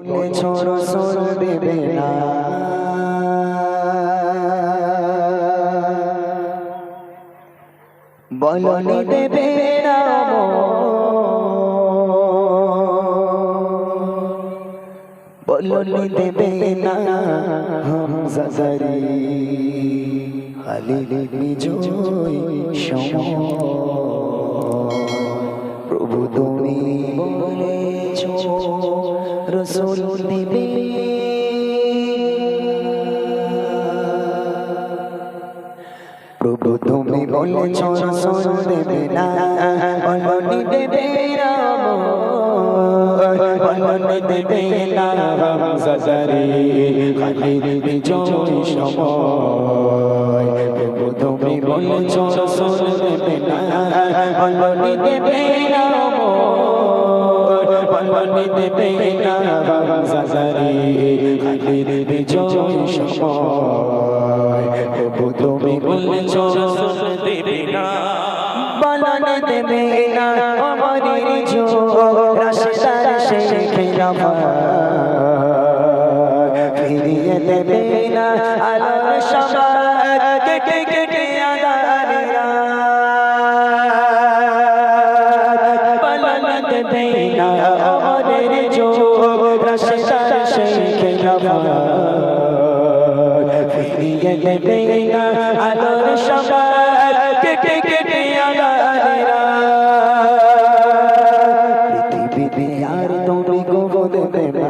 বলেছ রাসূল দেবে না, বলনি দেবে না, বলনি দেবে না হামজা জারি খালিদ বিজয় সময়। প্রভু তুমি বলেছ রাসূল দেবে, প্রভু তুমি বলেছ রাসূল দেবে না, বলনি দেবে না, বলনি দেবে না হামজা জারি খালিদ বিজয় সময়। প্রভু তুমি বলেছ রাসূল দেবে না, বলনি দেবে না, বলনি দেবে না হামজা জারি খালিদ বিজয় সময়। প্রভু তুমি বলেছ রাসূল দেবে না, বলনি দেবে না আমাদের রাস্তার সেই খিলাফত, ফিরিয়ে দেবে না আলোর সমাজ কেটে কেটে আঁধারের রাত, বলনি দেবে না আমাদের রাস্তার সেই খিলাফত, ফিরিয়ে দেবে না আলোর সমাজ কেটে কেটে আঁধারের রাত। পৃথিবীতে আর তুমি গো দেবে না,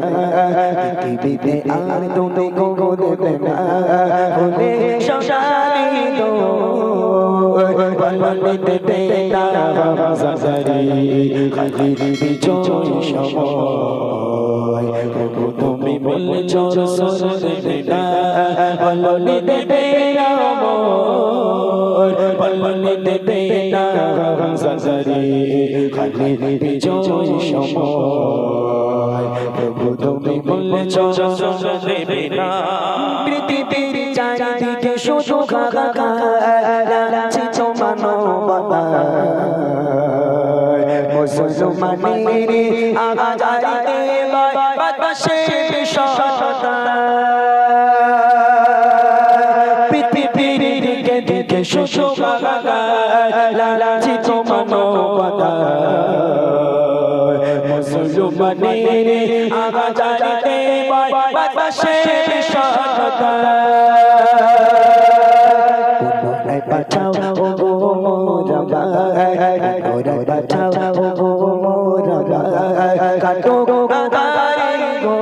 পৃথিবীতে আর তুমি গো দেবে না, বলে শশানি তো বলনি দেবে না হামজা জারি খালিদ বিজয় সময়। প্রভু তুমি বলেছ রাসূল দেবে না, বলনি দেবে না, বলনি দেবে না হামজা জারি খালিদ বিজয় সময়। প্রভু তুমি বলেছ রাসূল দেবে না, পৃথিবীর চারিদিকে শুধু হাহাকার আছে মানবতা, মুসলমানের আজারিতে বাতাসে বিষধরতা, পৃথিবীর দিকে দিকে শুধু হাহাকার আছে মানবতা, মুসলমানের আজারিতে বাতাসে বিষধরতা। পুনরায় পাঠাও গো মোরা ভাই, পুনরায় পাঠাও গো মোরা ভাই, কাটো আধারে গো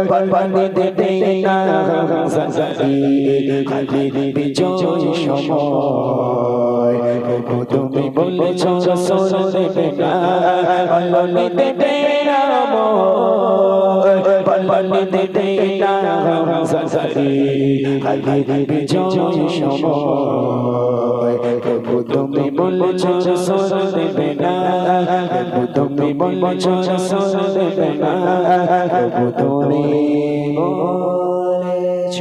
বলনি দেবে না হামজা জারি খালিদ বিজয় সময়। প্রভু তুমি বলেছ রাসূল দেবে না, বলনি দেবে না, বলনি দেবে না হামজা জারি খালিদ বিজয় সময়। প্রভু তুমি বলেছ রাসূল দেবে না, প্রভু তুমি বলেছ রাসূল দেবে না, প্রভু তুমি বলেছ।